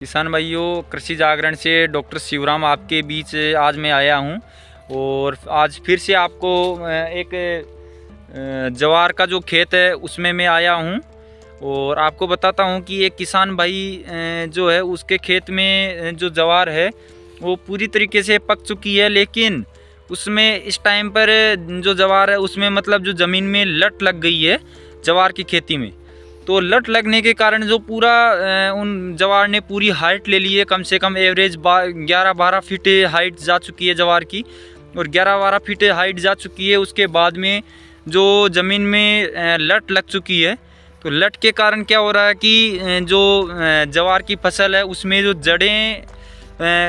किसान भाइयों, कृषि जागरण से डॉक्टर शिवराम आपके बीच आज मैं आया हूं और आज फिर से आपको एक जवार का जो खेत है उसमें मैं आया हूं और आपको बताता हूं कि एक किसान भाई जो है उसके खेत में जो जवार है वो पूरी तरीके से पक चुकी है, लेकिन उसमें इस टाइम पर जो जवार है उसमें मतलब जो ज़मीन में लट लग गई है जवार की खेती में। तो लट लगने के कारण जो पूरा उन जवार ने पूरी हाइट ले ली है, कम से कम एवरेज 11-12 फीट हाइट जा चुकी है जवार की और 11-12 फीट हाइट जा चुकी है। उसके बाद में जो ज़मीन में लट लग चुकी है, तो लट के कारण क्या हो रहा है कि जो जवार की फसल है उसमें जो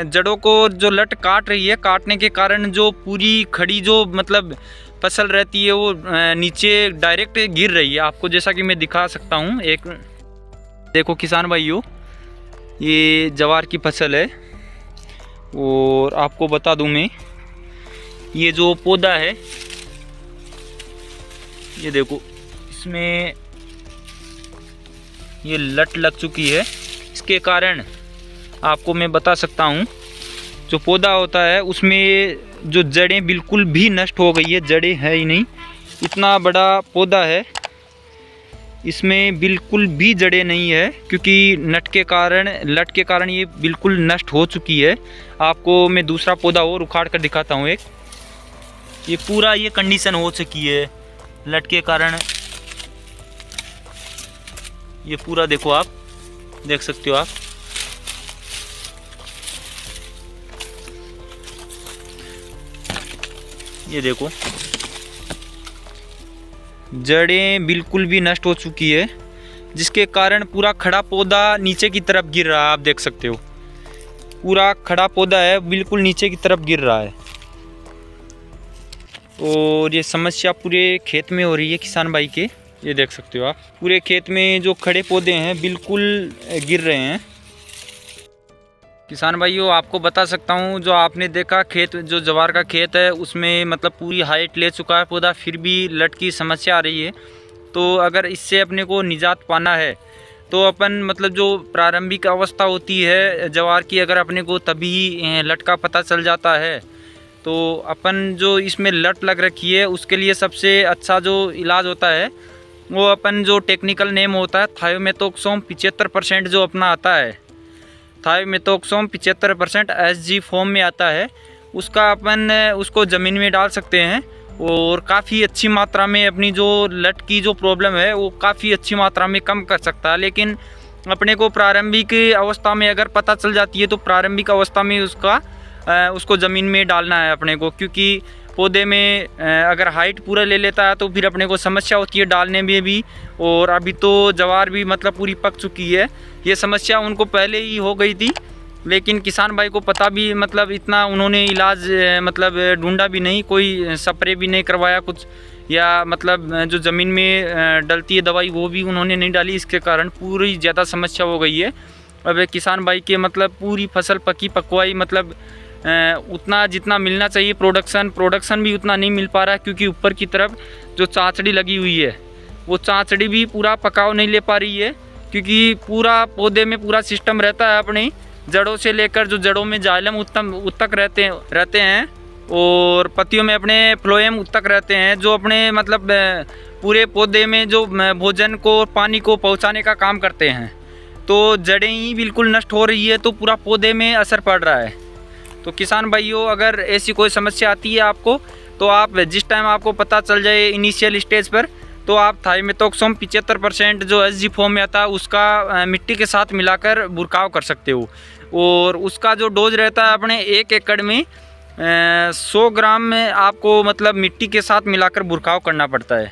जड़ों को जो लट काट रही है, काटने के कारण जो पूरी खड़ी जो मतलब फसल रहती है वो नीचे डायरेक्ट गिर रही है। आपको जैसा कि मैं दिखा सकता हूँ, एक देखो किसान भाइयों, ये जवार की फसल है और आपको बता दूं मैं, ये जो पौधा है ये देखो, इसमें ये लट लग चुकी है। इसके कारण आपको मैं बता सकता हूँ, जो पौधा होता है उसमें जो जड़ें बिल्कुल भी नष्ट हो गई है, जड़ें है ही नहीं। इतना बड़ा पौधा है, इसमें बिल्कुल भी जड़ें नहीं है क्योंकि लट के कारण ये बिल्कुल नष्ट हो चुकी है। आपको मैं दूसरा पौधा और उखाड़ कर दिखाता हूँ। एक ये पूरा ये कंडीशन हो चुकी है लट के कारण। ये पूरा देखो, आप देख सकते हो आप, ये देखो जड़ें बिल्कुल भी नष्ट हो चुकी है, जिसके कारण पूरा खड़ा पौधा नीचे की तरफ गिर रहा है। आप देख सकते हो पूरा खड़ा पौधा है बिल्कुल नीचे की तरफ गिर रहा है और ये समस्या पूरे खेत में हो रही है किसान भाई के। ये देख सकते हो आप, पूरे खेत में जो खड़े पौधे हैं बिल्कुल गिर रहे हैं। किसान भाइयों, आपको बता सकता हूँ, जो आपने देखा खेत, जो जवार का खेत है उसमें मतलब पूरी हाइट ले चुका है पौधा, फिर भी लट की समस्या आ रही है। तो अगर इससे अपने को निजात पाना है तो अपन मतलब जो प्रारंभिक अवस्था होती है जवार की, अगर अपने को तभी लट का पता चल जाता है तो अपन जो इसमें लट लग रखी है उसके लिए सबसे अच्छा जो इलाज होता है वो अपन जो टेक्निकल नेम होता है थायोमेथोक्सोम 75% जो अपना आता है, थायोमेथोक्सोम 75% SG फॉर्म में आता है, उसका अपन उसको ज़मीन में डाल सकते हैं और काफ़ी अच्छी मात्रा में अपनी जो लट की जो प्रॉब्लम है वो काफ़ी अच्छी मात्रा में कम कर सकता है। लेकिन अपने को प्रारंभिक अवस्था में अगर पता चल जाती है तो प्रारंभिक अवस्था में उसको ज़मीन में डालना है अपने को, क्योंकि पौधे में अगर हाइट पूरा ले लेता है तो फिर अपने को समस्या होती है डालने में भी। और अभी तो जवार भी मतलब पूरी पक चुकी है, ये समस्या उनको पहले ही हो गई थी, लेकिन किसान भाई को पता भी मतलब इतना उन्होंने इलाज मतलब ढूंढा भी नहीं, कोई स्प्रे भी नहीं करवाया कुछ, या मतलब जो ज़मीन में डलती है दवाई वो भी उन्होंने नहीं डाली। इसके कारण पूरी ज़्यादा समस्या हो गई है। अब किसान भाई के मतलब पूरी फसल पकी पकवाई मतलब उतना जितना मिलना चाहिए प्रोडक्शन भी उतना नहीं मिल पा रहा है, क्योंकि ऊपर की तरफ जो चाँचड़ी लगी हुई है वो चाँचड़ी भी पूरा पकाव नहीं ले पा रही है, क्योंकि पूरा पौधे में पूरा सिस्टम रहता है अपनी जड़ों से लेकर, जो जड़ों में जाइलम उत्तक रहते हैं और पत्तियों में अपने फ्लोएम उत्तक रहते हैं, जो अपने मतलब पूरे पौधे में जो भोजन को पानी को पहुंचाने का काम करते हैं। तो जड़ें ही बिल्कुल नष्ट हो रही है तो पूरा पौधे में असर पड़ रहा है। तो किसान भाइयों, अगर ऐसी कोई समस्या आती है आपको, तो आप जिस टाइम आपको पता चल जाए इनिशियल स्टेज पर, तो आप थायोमेथोक्सोम 75% जो SG फॉर्म में आता है उसका मिट्टी के साथ मिलाकर बुरकाव कर सकते हो। और उसका जो डोज रहता है अपने 1 एकड़ में 100 ग्राम में आपको मतलब मिट्टी के साथ मिलाकर बुरकाव करना पड़ता है।